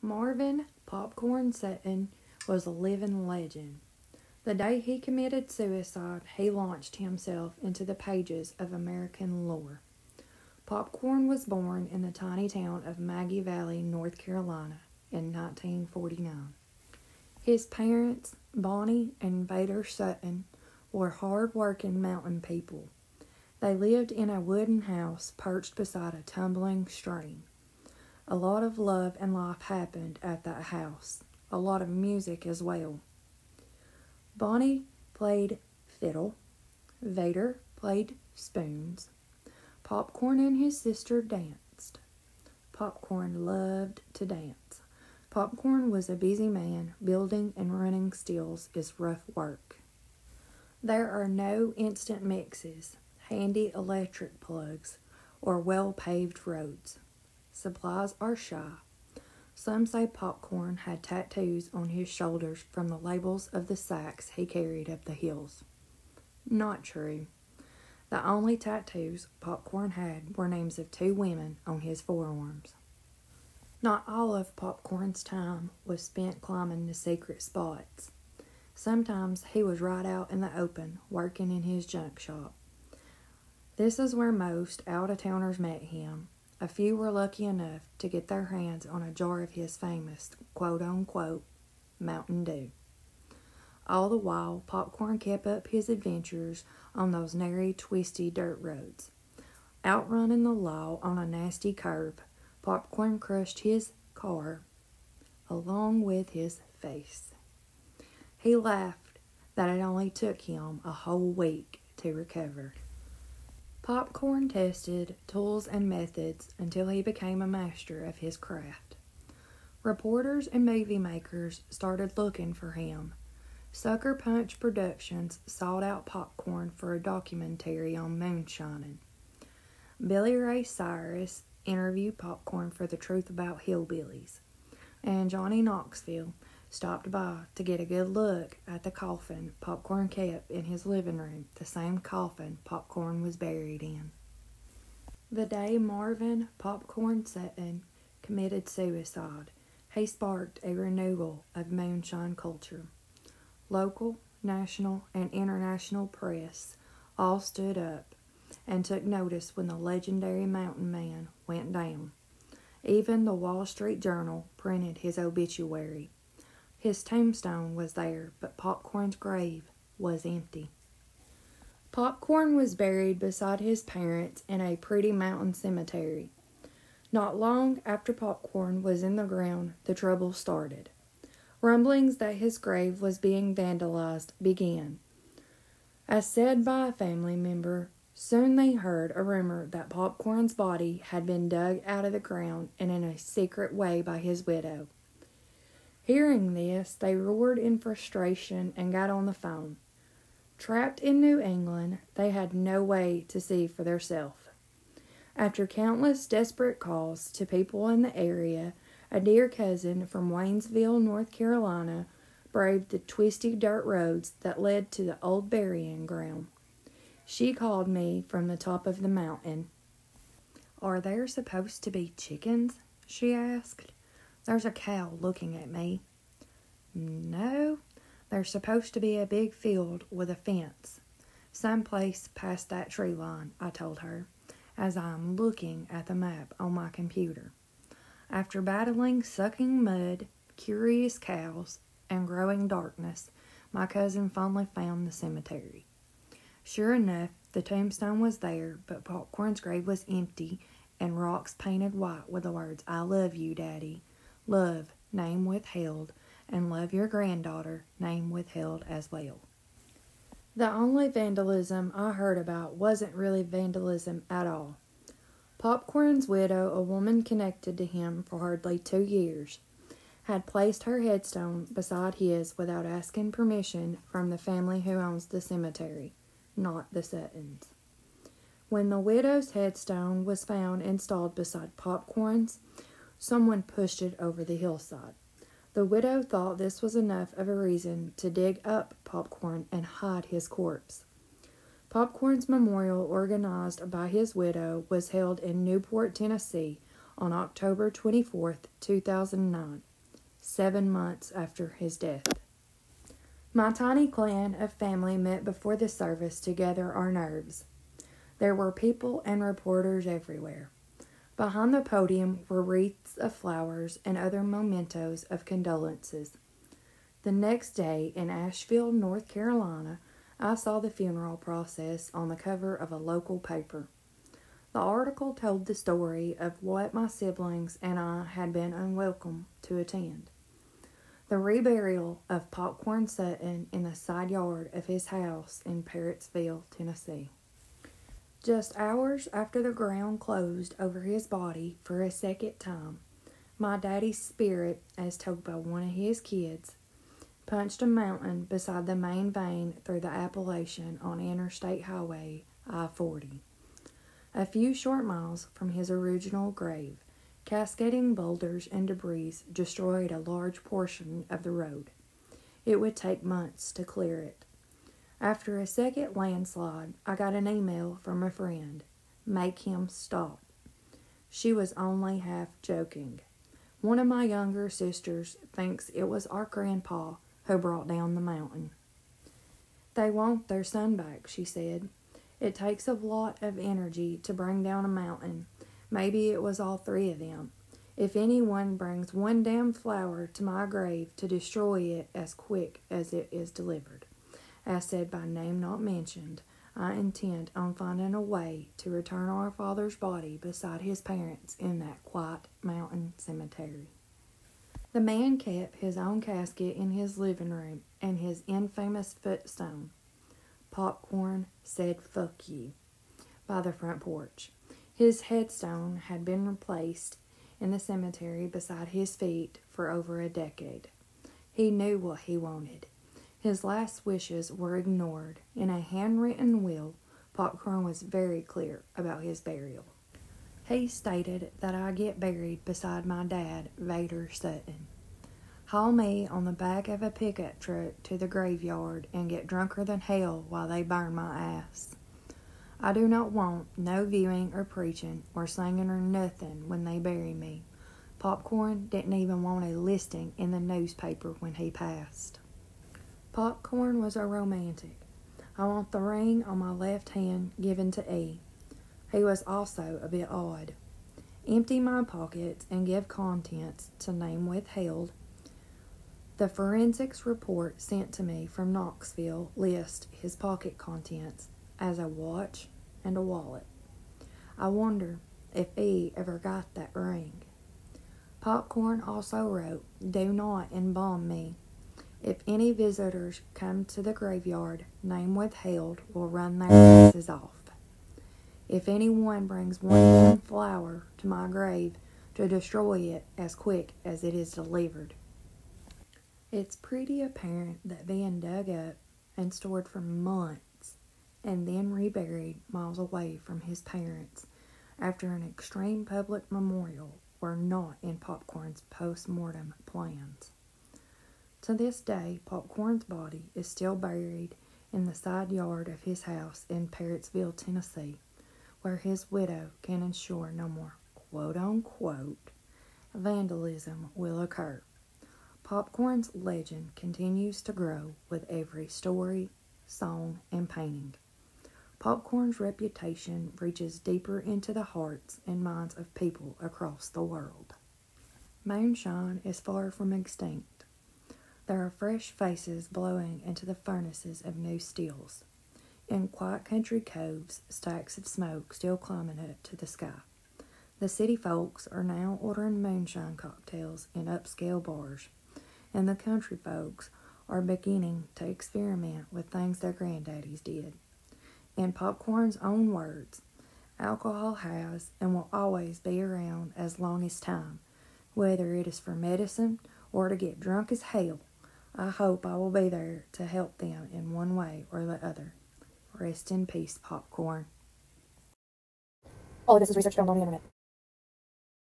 Marvin Popcorn Sutton was a living legend. The day he committed suicide, he launched himself into the pages of American lore. Popcorn was born in the tiny town of Maggie Valley, North Carolina, in 1949. His parents, Bonnie and Vader Sutton, were hard-working mountain people. They lived in a wooden house perched beside a tumbling stream. A lot of love and life happened at that house. A lot of music as well. Bonnie played fiddle. Vader played spoons. Popcorn and his sister danced. Popcorn loved to dance. Popcorn was a busy man. Building and running stills is rough work. There are no instant mixes, handy electric plugs, or well-paved roads. Supplies are shy. Some say Popcorn had tattoos on his shoulders from the labels of the sacks he carried up the hills. Not true. The only tattoos Popcorn had were names of two women on his forearms. Not all of Popcorn's time was spent climbing the secret spots. Sometimes he was right out in the open, working in his junk shop. This is where most out-of-towners met him. A few were lucky enough to get their hands on a jar of his famous, quote-unquote, Mountain Dew. All the while, Popcorn kept up his adventures on those narrow, twisty dirt roads. Outrunning the law on a nasty curve, Popcorn crushed his car along with his face. He laughed that it only took him a whole week to recover. Popcorn tested tools and methods until he became a master of his craft. Reporters and movie makers started looking for him. Sucker Punch Productions sought out Popcorn for a documentary on moonshining. Billy Ray Cyrus interviewed Popcorn for The Truth About Hillbillies. And Johnny Knoxville stopped by to get a good look at the coffin Popcorn kept in his living room, the same coffin Popcorn was buried in. The day Marvin Popcorn Sutton committed suicide, he sparked a renewal of moonshine culture. Local, national, and international press all stood up and took notice when the legendary mountain man went down. Even the Wall Street Journal printed his obituary. His tombstone was there, but Popcorn's grave was empty. Popcorn was buried beside his parents in a pretty mountain cemetery. Not long after Popcorn was in the ground, the trouble started. Rumblings that his grave was being vandalized began. As said by a family member, soon they heard a rumor that Popcorn's body had been dug out of the ground and in a secret way by his widow. Hearing this, they roared in frustration and got on the phone. Trapped in New England, they had no way to see for themselves. After countless desperate calls to people in the area, a dear cousin from Waynesville, North Carolina, braved the twisty dirt roads that led to the old burying ground. She called me from the top of the mountain. "Are there supposed to be chickens?" she asked. "There's a cow looking at me." "No, there's supposed to be a big field with a fence. Someplace past that tree line," I told her, as I am looking at the map on my computer. After battling sucking mud, curious cows, and growing darkness, my cousin finally found the cemetery. Sure enough, the tombstone was there, but Popcorn's grave was empty and rocks painted white with the words, "I love you, Daddy. Love, name withheld, and love your granddaughter, name withheld as well." The only vandalism I heard about wasn't really vandalism at all. Popcorn's widow, a woman connected to him for hardly 2 years, had placed her headstone beside his without asking permission from the family who owns the cemetery, not the Suttons. When the widow's headstone was found installed beside Popcorn's, someone pushed it over the hillside. The widow thought this was enough of a reason to dig up Popcorn and hide his corpse. Popcorn's memorial, organized by his widow, was held in Newport, Tennessee on October 24, 2009. 7 months after his death. My tiny clan of family met before the service to gather our nerves. There were people and reporters everywhere. Behind the podium were wreaths of flowers and other mementos of condolences. The next day in Asheville, North Carolina, I saw the funeral process on the cover of a local paper. The article told the story of what my siblings and I had been unwelcome to attend. The reburial of Popcorn Sutton in the side yard of his house in Parrottsville, Tennessee. Just hours after the ground closed over his body for a second time, my daddy's spirit, as told by one of his kids, punched a mountain beside the main vein through the Appalachian on Interstate Highway I-40. A few short miles from his original grave, cascading boulders and debris destroyed a large portion of the road. It would take months to clear it. After a second landslide, I got an email from a friend. Make him stop. She was only half joking. One of my younger sisters thinks it was our grandpa who brought down the mountain. They want their son back, she said. It takes a lot of energy to bring down a mountain. Maybe it was all three of them. If anyone brings one damn flower to my grave to destroy it as quick as it is delivered, as said by name not mentioned, I intend on finding a way to return our father's body beside his parents in that quiet mountain cemetery. The man kept his own casket in his living room and his infamous footstone, Popcorn said fuck you, by the front porch. His headstone had been replaced in the cemetery beside his feet for over a decade. He knew what he wanted. His last wishes were ignored. In a handwritten will, Popcorn was very clear about his burial. He stated that I get buried beside my dad, Vader Sutton. Haul me on the back of a pickup truck to the graveyard and get drunker than hell while they burn my ass. I do not want no viewing or preaching or singing or nothing when they bury me. Popcorn didn't even want a listing in the newspaper when he passed. Popcorn was a romantic. I want the ring on my left hand given to E. He was also a bit odd. Empty my pockets and give contents to name withheld. The forensics report sent to me from Knoxville lists his pocket contents as a watch and a wallet. I wonder if E ever got that ring. Popcorn also wrote, "Do not embalm me. If any visitors come to the graveyard, name withheld will run their asses off. If anyone brings one flower to my grave, to destroy it as quick as it is delivered." It's pretty apparent that being dug up and stored for months and then reburied miles away from his parents after an extreme public memorial were not in Popcorn's post-mortem plans. To this day, Popcorn's body is still buried in the side yard of his house in Parrottsville, Tennessee, where his widow can ensure no more quote-unquote vandalism will occur. Popcorn's legend continues to grow with every story, song, and painting. Popcorn's reputation reaches deeper into the hearts and minds of people across the world. Moonshine is far from extinct. There are fresh faces blowing into the furnaces of new stills. In quiet country coves, stacks of smoke still climbing up to the sky. The city folks are now ordering moonshine cocktails in upscale bars, and the country folks are beginning to experiment with things their granddaddies did. In Popcorn's own words, alcohol has and will always be around as long as time, whether it is for medicine or to get drunk as hell. I hope I will be there to help them in one way or the other. Rest in peace, Popcorn. All of this is research found on the internet.